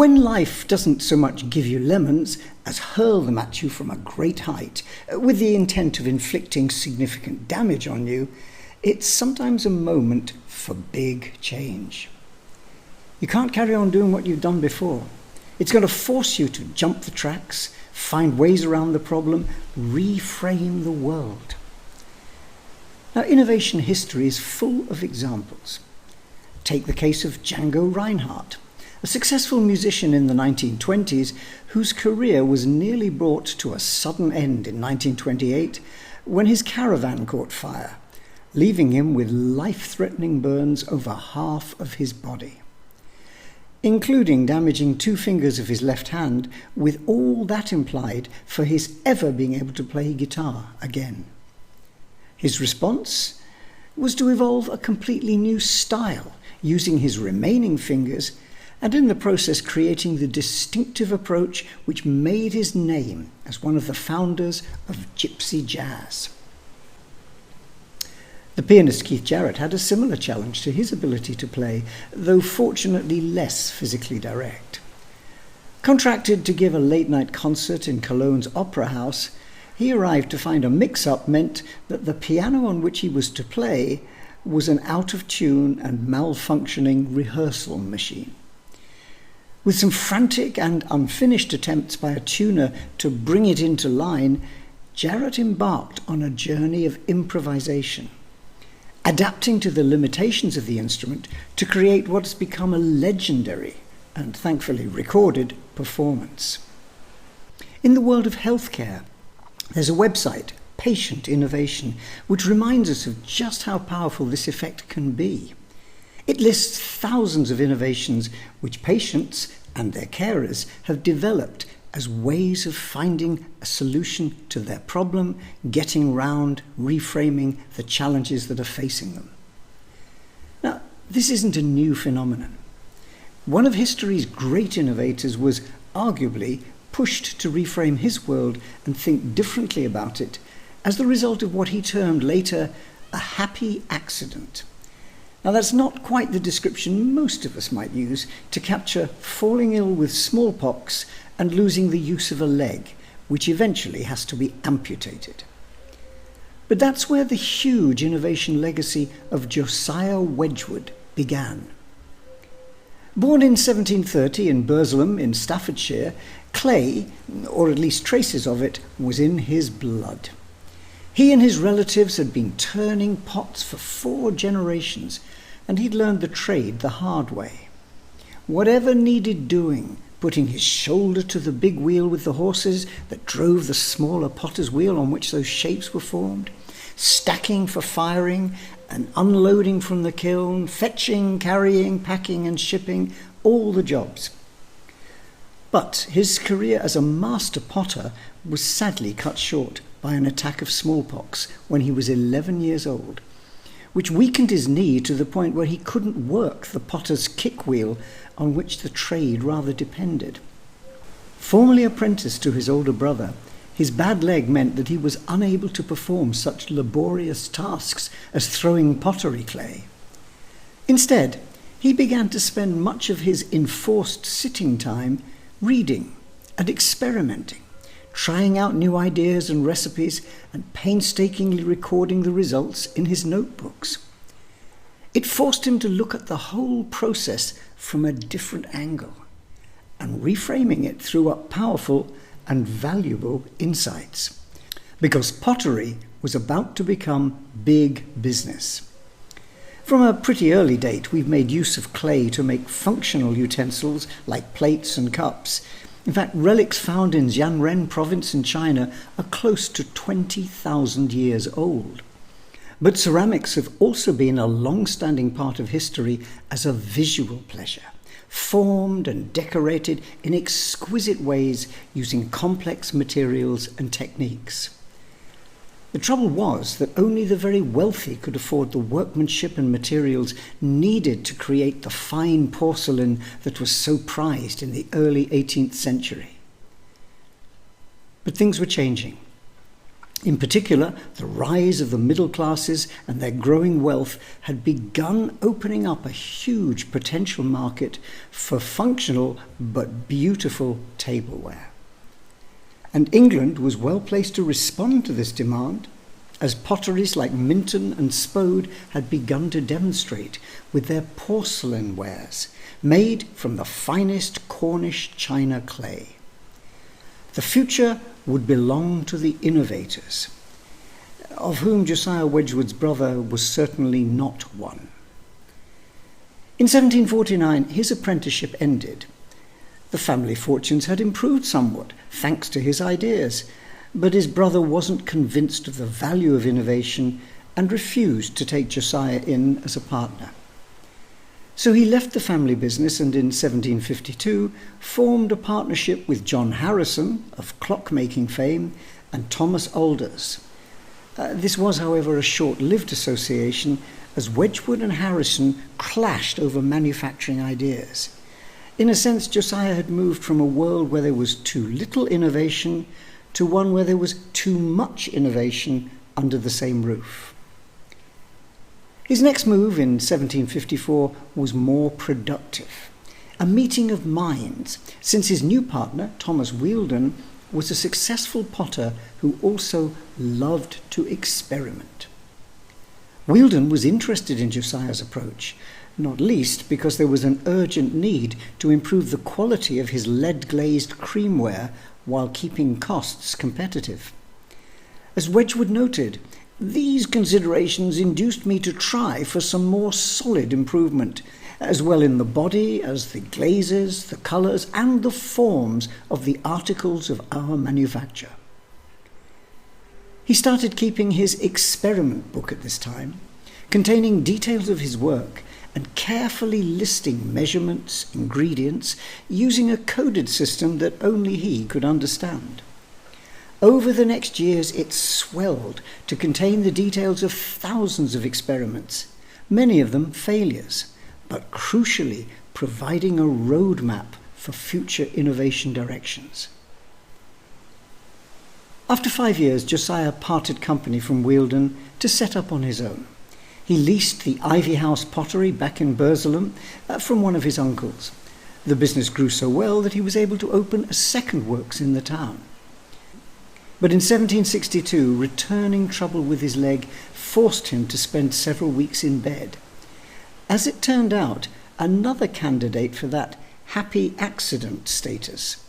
When life doesn't so much give you lemons as hurl them at you from a great height, with the intent of inflicting significant damage on you, it's sometimes a moment for big change. You can't carry on doing what you've done before. It's going to force you to jump the tracks, find ways around the problem, reframe the world. Now, innovation history is full of examples. Take the case of Django Reinhardt, a successful musician in the 1920s whose career was nearly brought to a sudden end in 1928 when his caravan caught fire, leaving him with life-threatening burns over half of his body, including damaging 2 fingers of his left hand, with all that implied for his ever being able to play guitar again. His response was to evolve a completely new style, using his remaining fingers, and in the process creating the distinctive approach which made his name as one of the founders of gypsy jazz. The pianist Keith Jarrett had a similar challenge to his ability to play, though fortunately less physically direct. Contracted to give a late-night concert in Cologne's Opera House, he arrived to find a mix-up meant that the piano on which he was to play was an out-of-tune and malfunctioning rehearsal machine. With some frantic and unfinished attempts by a tuner to bring it into line, Jarrett embarked on a journey of improvisation, adapting to the limitations of the instrument to create what has become a legendary and thankfully recorded performance. In the world of healthcare, there's a website, Patient Innovation, which reminds us of just how powerful this effect can be. It lists thousands of innovations which patients and their carers have developed as ways of finding a solution to their problem, getting round, reframing the challenges that are facing them. Now, this isn't a new phenomenon. One of history's great innovators was arguably pushed to reframe his world and think differently about it as the result of what he termed later a happy accident. Now, that's not quite the description most of us might use to capture falling ill with smallpox and losing the use of a leg, which eventually has to be amputated. But that's where the huge innovation legacy of Josiah Wedgwood began. Born in 1730 in Burslem in Staffordshire, clay, or at least traces of it, was in his blood. He and his relatives had been turning pots for 4 generations, and he'd learned the trade the hard way. Whatever needed doing, putting his shoulder to the big wheel with the horses that drove the smaller potter's wheel on which those shapes were formed, stacking for firing and unloading from the kiln, fetching, carrying, packing and shipping, all the jobs. But his career as a master potter was sadly cut short by an attack of smallpox when he was 11 years old, which weakened his knee to the point where he couldn't work the potter's kick wheel on which the trade rather depended. Formerly apprenticed to his older brother, his bad leg meant that he was unable to perform such laborious tasks as throwing pottery clay. Instead, he began to spend much of his enforced sitting time reading and experimenting, trying out new ideas and recipes, and painstakingly recording the results in his notebooks. It forced him to look at the whole process from a different angle, and reframing it threw up powerful and valuable insights, because pottery was about to become big business. From a pretty early date, we've made use of clay to make functional utensils like plates and cups. In fact, relics found in Jianren province in China are close to 20,000 years old. But ceramics have also been a long-standing part of history as a visual pleasure, formed and decorated in exquisite ways using complex materials and techniques. The trouble was that only the very wealthy could afford the workmanship and materials needed to create the fine porcelain that was so prized in the early 18th century. But things were changing. In particular, the rise of the middle classes and their growing wealth had begun opening up a huge potential market for functional but beautiful tableware. And England was well placed to respond to this demand, as potteries like Minton and Spode had begun to demonstrate with their porcelain wares, made from the finest Cornish china clay. The future would belong to the innovators, of whom Josiah Wedgwood's brother was certainly not one. In 1749, his apprenticeship ended. The family fortunes had improved somewhat, thanks to his ideas, but his brother wasn't convinced of the value of innovation and refused to take Josiah in as a partner. So he left the family business and in 1752 formed a partnership with John Harrison of clockmaking fame and Thomas Alders. This was, however, a short-lived association, as Wedgwood and Harrison clashed over manufacturing ideas. In a sense, Josiah had moved from a world where there was too little innovation to one where there was too much innovation under the same roof. His next move in 1754 was more productive, a meeting of minds, since his new partner, Thomas Wealden, was a successful potter who also loved to experiment. Wealden was interested in Josiah's approach, not least because there was an urgent need to improve the quality of his lead-glazed creamware while keeping costs competitive. As Wedgwood noted, these considerations induced me to try for some more solid improvement, as well in the body as the glazes, the colours, and the forms of the articles of our manufacture. He started keeping his experiment book at this time, containing details of his work and carefully listing measurements, ingredients, using a coded system that only he could understand. Over the next years, it swelled to contain the details of thousands of experiments, many of them failures, but crucially providing a roadmap for future innovation directions. After 5 years, Josiah parted company from Wealden to set up on his own. He leased the Ivy House pottery back in Burslem from one of his uncles. The business grew so well that he was able to open a second works in the town. But in 1762, returning trouble with his leg forced him to spend several weeks in bed. As it turned out, another candidate for that happy accident status,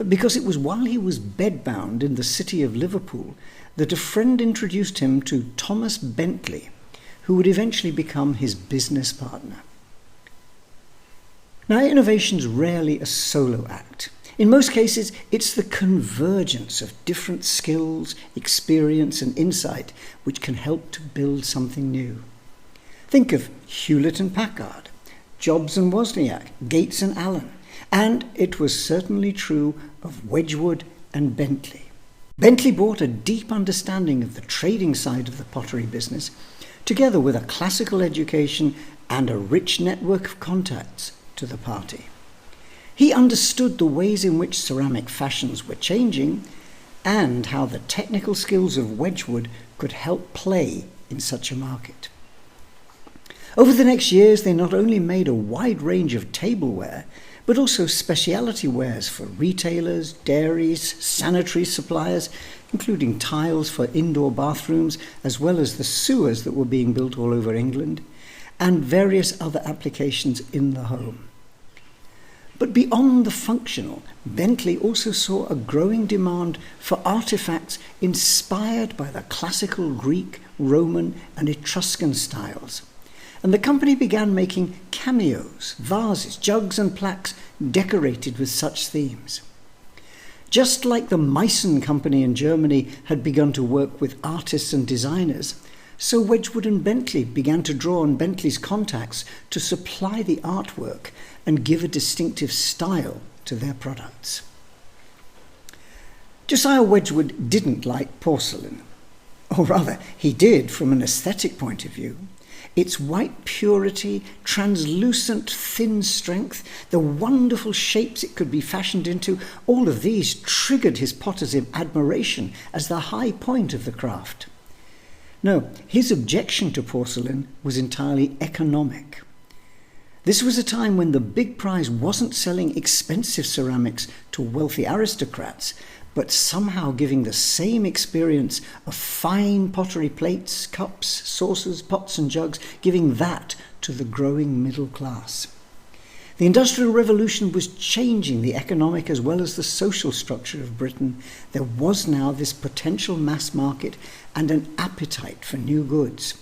because it was while he was bedbound in the city of Liverpool that a friend introduced him to Thomas Bentley, who would eventually become his business partner. Now, innovation's rarely a solo act. In most cases, it's the convergence of different skills, experience, and insight which can help to build something new. Think of Hewlett and Packard, Jobs and Wozniak, Gates and Allen, and it was certainly true of Wedgwood and Bentley. Bentley brought a deep understanding of the trading side of the pottery business, together with a classical education and a rich network of contacts to the party. He understood the ways in which ceramic fashions were changing and how the technical skills of Wedgwood could help play in such a market. Over the next years, they not only made a wide range of tableware, but also specialty wares for retailers, dairies, sanitary suppliers, including tiles for indoor bathrooms, as well as the sewers that were being built all over England, and various other applications in the home. But beyond the functional, Bentley also saw a growing demand for artifacts inspired by the classical Greek, Roman, and Etruscan styles. And the company began making cameos, vases, jugs, and plaques decorated with such themes. Just like the Meissen Company in Germany had begun to work with artists and designers, so Wedgwood and Bentley began to draw on Bentley's contacts to supply the artwork and give a distinctive style to their products. Josiah Wedgwood didn't like porcelain, or rather, he did from an aesthetic point of view. Its white purity, translucent thin strength, the wonderful shapes it could be fashioned into, all of these triggered his potter's admiration as the high point of the craft. No, his objection to porcelain was entirely economic. This was a time when the big prize wasn't selling expensive ceramics to wealthy aristocrats, but somehow giving the same experience of fine pottery plates, cups, saucers, pots and jugs, giving that to the growing middle class. The Industrial Revolution was changing the economic as well as the social structure of Britain. There was now this potential mass market and an appetite for new goods.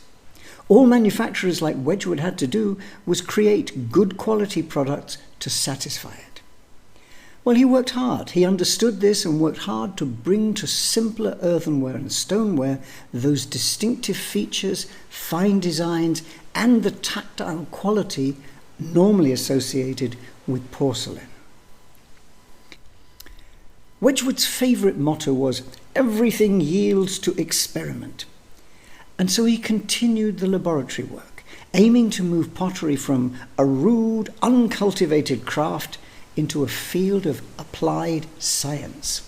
All manufacturers like Wedgwood had to do was create good quality products to satisfy it. Well, he worked hard. He understood this and worked hard to bring to simpler earthenware and stoneware those distinctive features, fine designs, and the tactile quality normally associated with porcelain. Wedgwood's favourite motto was, "Everything yields to experiment." And so he continued the laboratory work, aiming to move pottery from a rude, uncultivated craft into a field of applied science.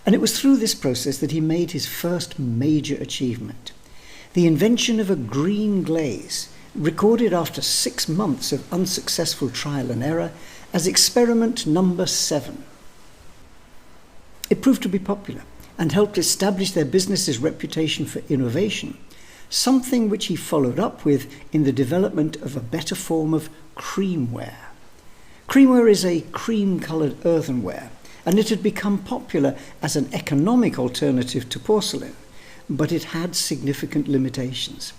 And it was through this process that he made his first major achievement, the invention of a green glaze, recorded after 6 months of unsuccessful trial and error as experiment number 7. It proved to be popular and helped establish their business's reputation for innovation, something which he followed up with in the development of a better form of creamware. Creamware is a cream-coloured earthenware, and it had become popular as an economic alternative to porcelain, but it had significant limitations.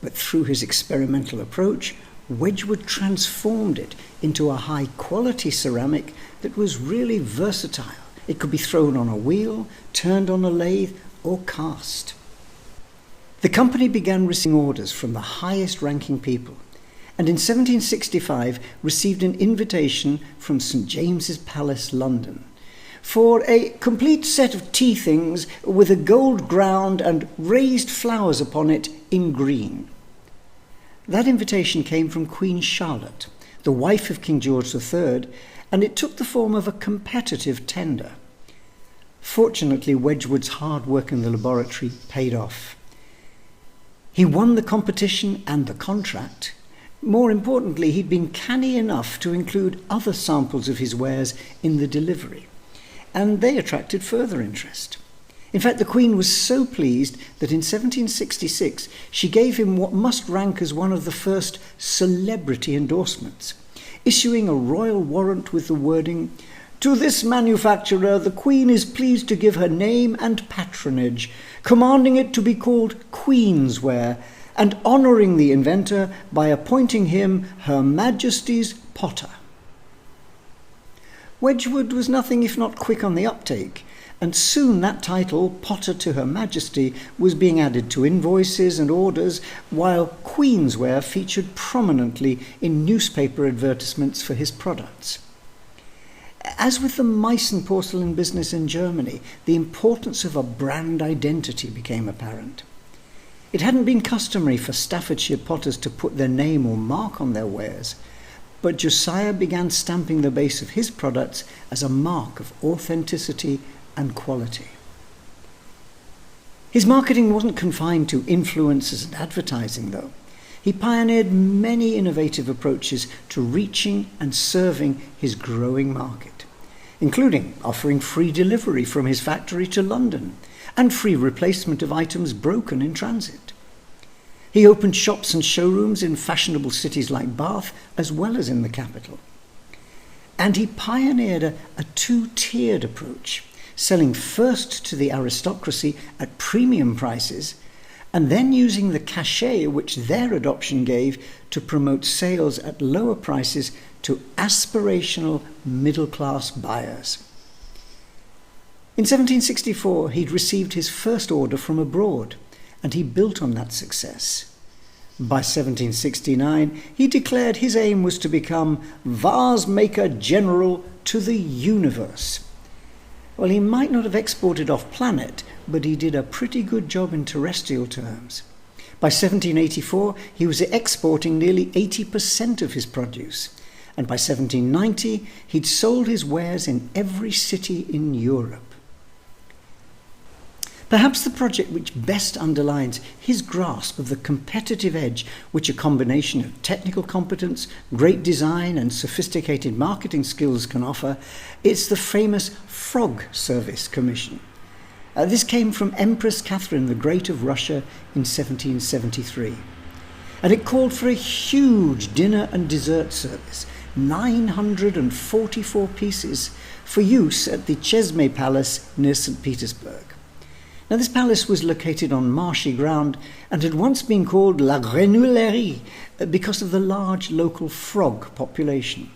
But through his experimental approach, Wedgwood transformed it into a high-quality ceramic that was really versatile. It could be thrown on a wheel, turned on a lathe, or cast. The company began receiving orders from the highest-ranking people, and in 1765 received an invitation from St. James's Palace, London, for a complete set of tea things with a gold ground and raised flowers upon it in green. That invitation came from Queen Charlotte, the wife of King George III, and it took the form of a competitive tender. Fortunately, Wedgwood's hard work in the laboratory paid off. He won the competition and the contract. More importantly, he'd been canny enough to include other samples of his wares in the delivery, and they attracted further interest. In fact, the Queen was so pleased that in 1766 she gave him what must rank as one of the first celebrity endorsements, issuing a royal warrant with the wording, "To this manufacturer the Queen is pleased to give her name and patronage, commanding it to be called Queensware, and honouring the inventor by appointing him Her Majesty's Potter." Wedgwood was nothing if not quick on the uptake, and soon that title, Potter to Her Majesty, was being added to invoices and orders, while Queensware featured prominently in newspaper advertisements for his products. As with the Meissen porcelain business in Germany, the importance of a brand identity became apparent. It hadn't been customary for Staffordshire potters to put their name or mark on their wares, but Josiah began stamping the base of his products as a mark of authenticity and quality. His marketing wasn't confined to influencers and advertising, though. He pioneered many innovative approaches to reaching and serving his growing market, including offering free delivery from his factory to London and free replacement of items broken in transit. He opened shops and showrooms in fashionable cities like Bath, as well as in the capital. And he pioneered a two-tiered approach, selling first to the aristocracy at premium prices, and then using the cachet which their adoption gave to promote sales at lower prices to aspirational middle-class buyers. In 1764, he'd received his first order from abroad, and he built on that success. By 1769, he declared his aim was to become Vase Maker General to the universe. Well, he might not have exported off-planet, but he did a pretty good job in terrestrial terms. By 1784, he was exporting nearly 80% of his produce, and by 1790, he'd sold his wares in every city in Europe. Perhaps the project which best underlines his grasp of the competitive edge which a combination of technical competence, great design and sophisticated marketing skills can offer is the famous Frog Service Commission. This came from Empress Catherine the Great of Russia in 1773. And it called for a huge dinner and dessert service, 944 pieces, for use at the Chesme Palace near St. Petersburg. Now, this palace was located on marshy ground and had once been called La Grenouillerie because of the large local frog population.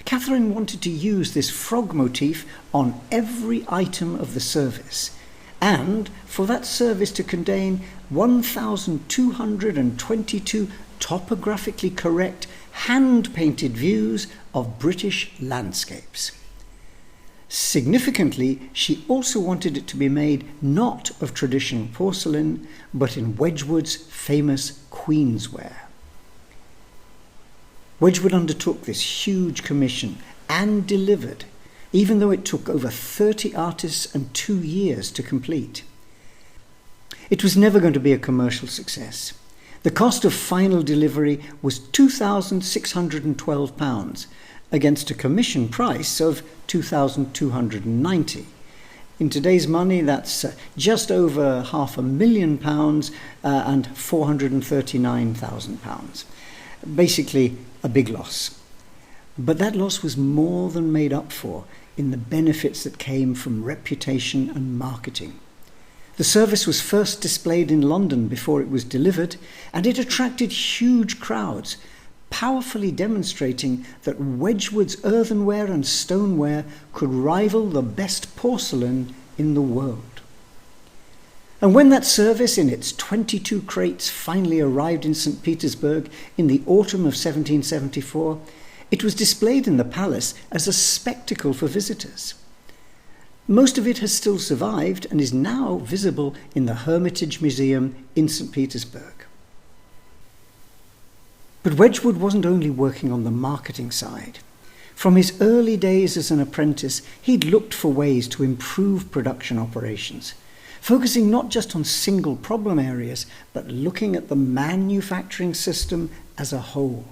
Catherine wanted to use this frog motif on every item of the service, and for that service to contain 1,222 topographically correct hand-painted views of British landscapes. Significantly, she also wanted it to be made not of traditional porcelain, but in Wedgwood's famous Queensware. Wedgwood undertook this huge commission and delivered, even though it took over 30 artists and 2 years to complete. It was never going to be a commercial success. The cost of final delivery was £2,612, against a commission price of £2,290. In today's money, that's just over £500,000 and £439,000. Basically, a big loss. But that loss was more than made up for in the benefits that came from reputation and marketing. The service was first displayed in London before it was delivered, and it attracted huge crowds, powerfully demonstrating that Wedgwood's earthenware and stoneware could rival the best porcelain in the world. And when that service in its 22 crates finally arrived in St. Petersburg in the autumn of 1774, it was displayed in the palace as a spectacle for visitors. Most of it has still survived and is now visible in the Hermitage Museum in St. Petersburg. But Wedgwood wasn't only working on the marketing side. From his early days as an apprentice, he'd looked for ways to improve production operations, focusing not just on single problem areas, but looking at the manufacturing system as a whole.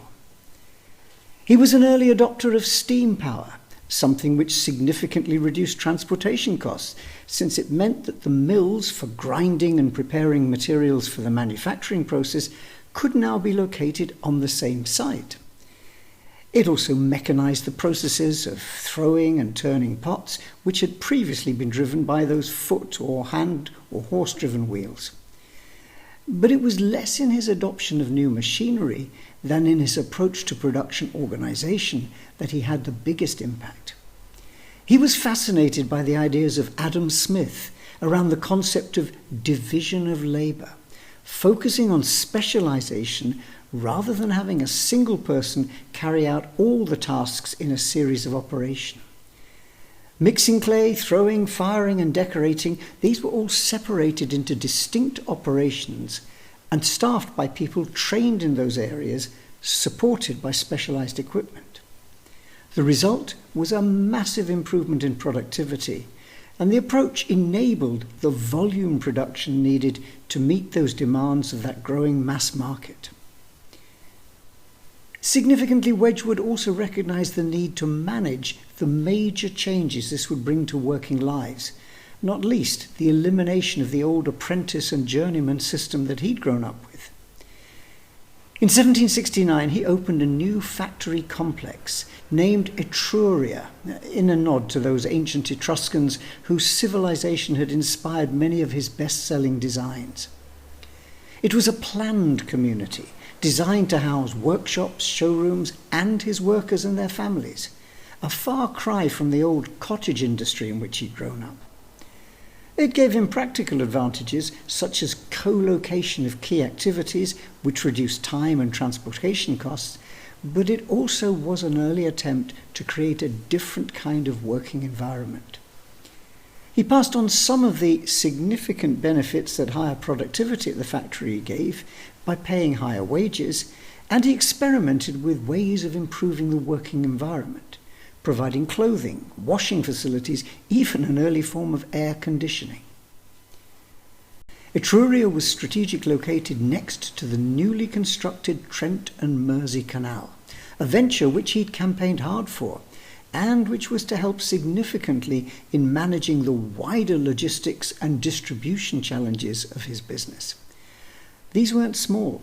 He was an early adopter of steam power, something which significantly reduced transportation costs, since it meant that the mills for grinding and preparing materials for the manufacturing process could now be located on the same site. It also mechanized the processes of throwing and turning pots, which had previously been driven by those foot or hand or horse-driven wheels. But it was less in his adoption of new machinery than in his approach to production organization that he had the biggest impact. He was fascinated by the ideas of Adam Smith around the concept of division of labor, focusing on specialization rather than having a single person carry out all the tasks in a series of operation. Mixing clay, throwing, firing and decorating, these were all separated into distinct operations and staffed by people trained in those areas, supported by specialized equipment. The result was a massive improvement in productivity, and the approach enabled the volume production needed to meet those demands of that growing mass market. Significantly, Wedgwood also recognized the need to manage the major changes this would bring to working lives, not least the elimination of the old apprentice and journeyman system that he'd grown up with. In 1769, he opened a new factory complex named Etruria, in a nod to those ancient Etruscans whose civilization had inspired many of his best-selling designs. It was a planned community, designed to house workshops, showrooms, and his workers and their families, a far cry from the old cottage industry in which he'd grown up. It gave him practical advantages such as co-location of key activities, which reduced time and transportation costs, but it also was an early attempt to create a different kind of working environment. He passed on some of the significant benefits that higher productivity at the factory gave by paying higher wages, and he experimented with ways of improving the working environment, providing clothing, washing facilities, even an early form of air conditioning. Etruria was strategically located next to the newly constructed Trent and Mersey Canal, a venture which he'd campaigned hard for, and which was to help significantly in managing the wider logistics and distribution challenges of his business. These weren't small.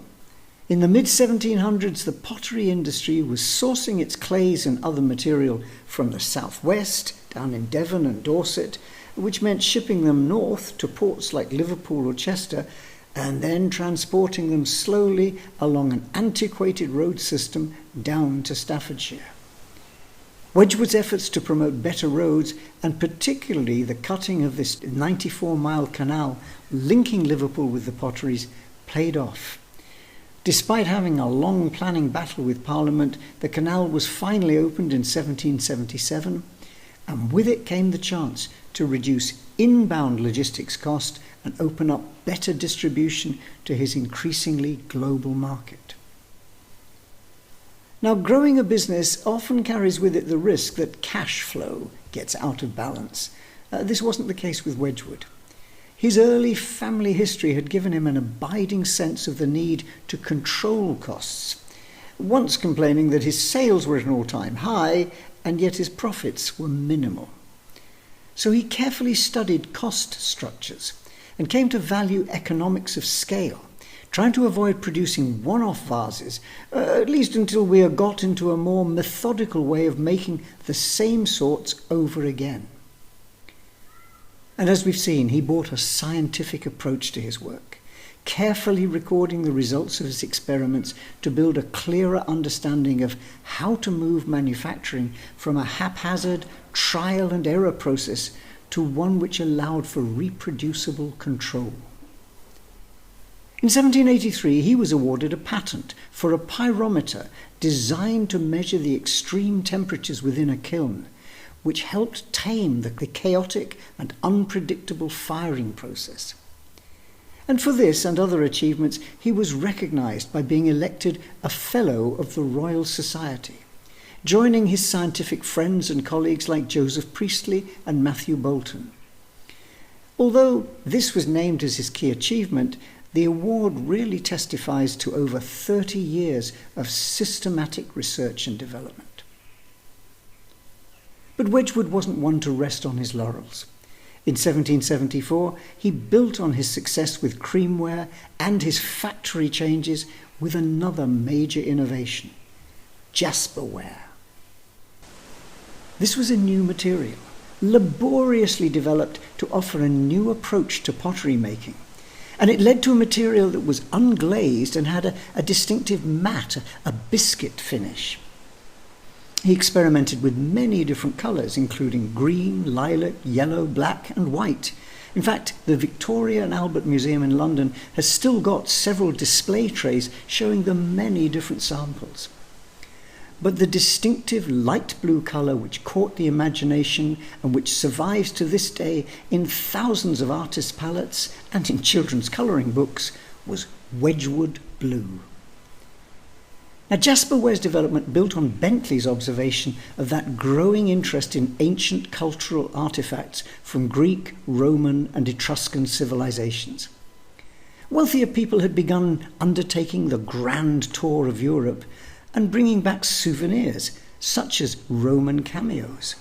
In the mid-1700s, the pottery industry was sourcing its clays and other material from the southwest, down in Devon and Dorset, which meant shipping them north to ports like Liverpool or Chester, and then transporting them slowly along an antiquated road system down to Staffordshire. Wedgwood's efforts to promote better roads, and particularly the cutting of this 94-mile canal linking Liverpool with the potteries, paid off. Despite having a long planning battle with Parliament, the canal was finally opened in 1777, and with it came the chance to reduce inbound logistics cost and open up better distribution to his increasingly global market. Now, growing a business often carries with it the risk that cash flow gets out of balance. This wasn't the case with Wedgwood. His early family history had given him an abiding sense of the need to control costs, once complaining that his sales were at an all-time high and yet his profits were minimal. So he carefully studied cost structures and came to value economics of scale, trying to avoid producing one-off vases, at least until we had got into a more methodical way of making the same sorts over again. And as we've seen, he brought a scientific approach to his work, carefully recording the results of his experiments to build a clearer understanding of how to move manufacturing from a haphazard trial and error process to one which allowed for reproducible control. In 1783, he was awarded a patent for a pyrometer designed to measure the extreme temperatures within a kiln, which helped tame the chaotic and unpredictable firing process. And for this and other achievements, he was recognized by being elected a Fellow of the Royal Society, joining his scientific friends and colleagues like Joseph Priestley and Matthew Boulton. Although this was named as his key achievement, the award really testifies to over 30 years of systematic research and development. But Wedgwood wasn't one to rest on his laurels. In 1774, he built on his success with creamware and his factory changes with another major innovation, Jasperware. This was a new material, laboriously developed to offer a new approach to pottery making. And it led to a material that was unglazed and had a distinctive matte, a biscuit finish. He experimented with many different colours, including green, lilac, yellow, black and white. In fact, the Victoria and Albert Museum in London has still got several display trays showing the many different samples. But the distinctive light blue colour which caught the imagination and which survives to this day in thousands of artists' palettes and in children's colouring books was Wedgwood blue. Now, Jasperware's development built on Bentley's observation of that growing interest in ancient cultural artefacts from Greek, Roman and Etruscan civilizations. Wealthier people had begun undertaking the grand tour of Europe and bringing back souvenirs such as Roman cameos.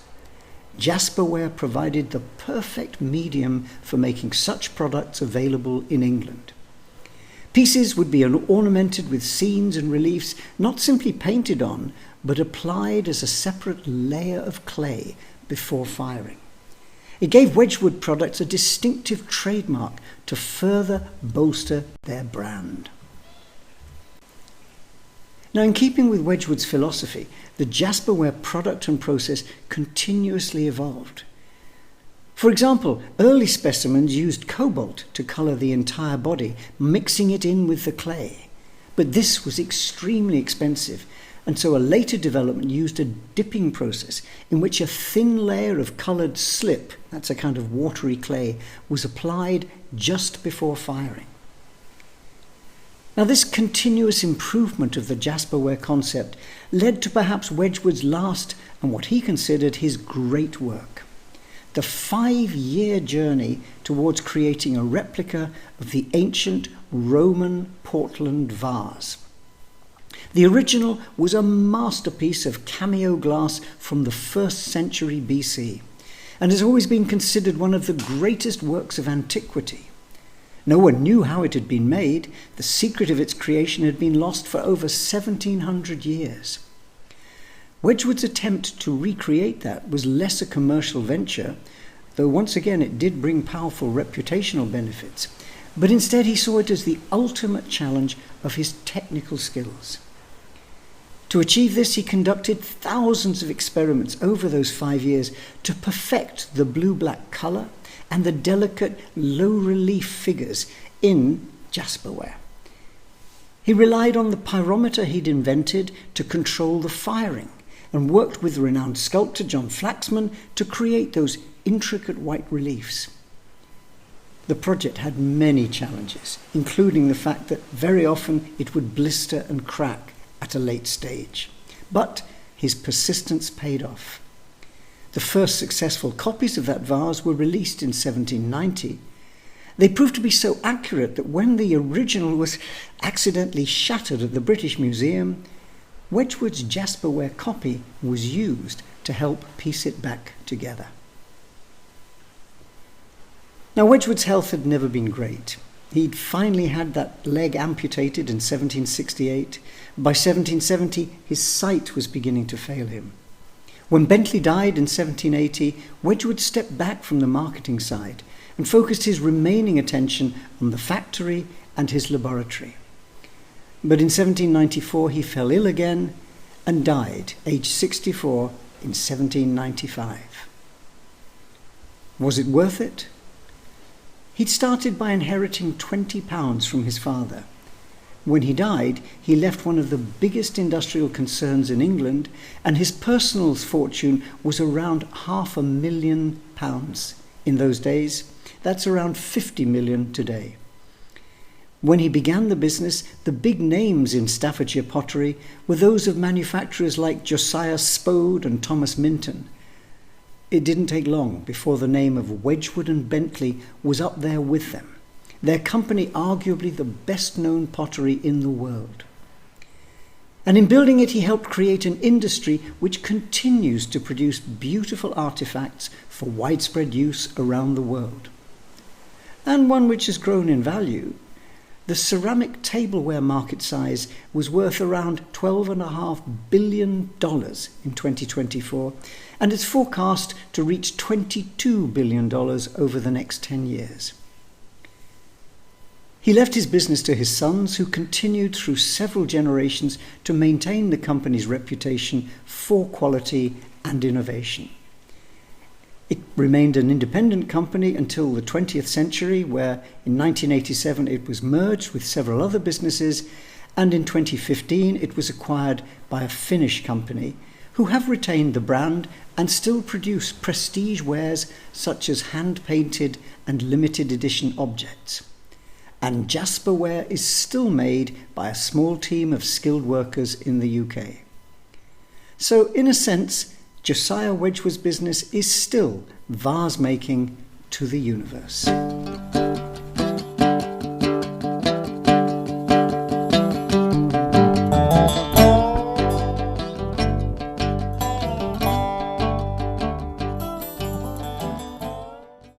Jasperware provided the perfect medium for making such products available in England. Pieces would be ornamented with scenes and reliefs, not simply painted on, but applied as a separate layer of clay before firing. It gave Wedgwood products a distinctive trademark to further bolster their brand. Now, in keeping with Wedgwood's philosophy, the Jasperware product and process continuously evolved. For example, early specimens used cobalt to colour the entire body, mixing it in with the clay. But this was extremely expensive, and so a later development used a dipping process in which a thin layer of coloured slip, that's a kind of watery clay, was applied just before firing. Now, this continuous improvement of the Jasperware concept led to perhaps Wedgwood's last and what he considered his great work, the 5-year journey towards creating a replica of the ancient Roman Portland vase. The original was a masterpiece of cameo glass from the 1st century BC and has always been considered one of the greatest works of antiquity. No one knew how it had been made. The secret of its creation had been lost for over 1700 years. Wedgwood's attempt to recreate that was less a commercial venture, though once again it did bring powerful reputational benefits, but instead he saw it as the ultimate challenge of his technical skills. To achieve this, he conducted thousands of experiments over those 5 years to perfect the blue-black colour and the delicate low-relief figures in Jasperware. He relied on the pyrometer he'd invented to control the firing and worked with renowned sculptor John Flaxman to create those intricate white reliefs. The project had many challenges, including the fact that very often it would blister and crack at a late stage. But his persistence paid off. The first successful copies of that vase were released in 1790. They proved to be so accurate that when the original was accidentally shattered at the British Museum, Wedgwood's Jasperware copy was used to help piece it back together. Now, Wedgwood's health had never been great. He'd finally had that leg amputated in 1768. By 1770, his sight was beginning to fail him. When Bentley died in 1780, Wedgwood stepped back from the marketing side and focused his remaining attention on the factory and his laboratory. But in 1794, he fell ill again and died, aged 64, in 1795. Was it worth it? He'd started by inheriting £20 from his father. When he died, he left one of the biggest industrial concerns in England, and his personal fortune was around £500,000 in those days. That's around 50 million today. When he began the business, the big names in Staffordshire pottery were those of manufacturers like Josiah Wedgwood and Thomas Minton. It didn't take long before the name of Wedgwood and Bentley was up there with them, their company arguably the best-known pottery in the world. And in building it, he helped create an industry which continues to produce beautiful artifacts for widespread use around the world. And one which has grown in value. The ceramic tableware market size was worth around $12.5 billion in 2024, and it's forecast to reach $22 billion over the next 10 years. He left his business to his sons, who continued through several generations to maintain the company's reputation for quality and innovation. It remained an independent company until the 20th century, where in 1987 it was merged with several other businesses, and in 2015 it was acquired by a Finnish company who have retained the brand and still produce prestige wares such as hand-painted and limited edition objects. And Jasperware is still made by a small team of skilled workers in the UK. So in a sense, Josiah Wedgwood's business is still vase making to the universe.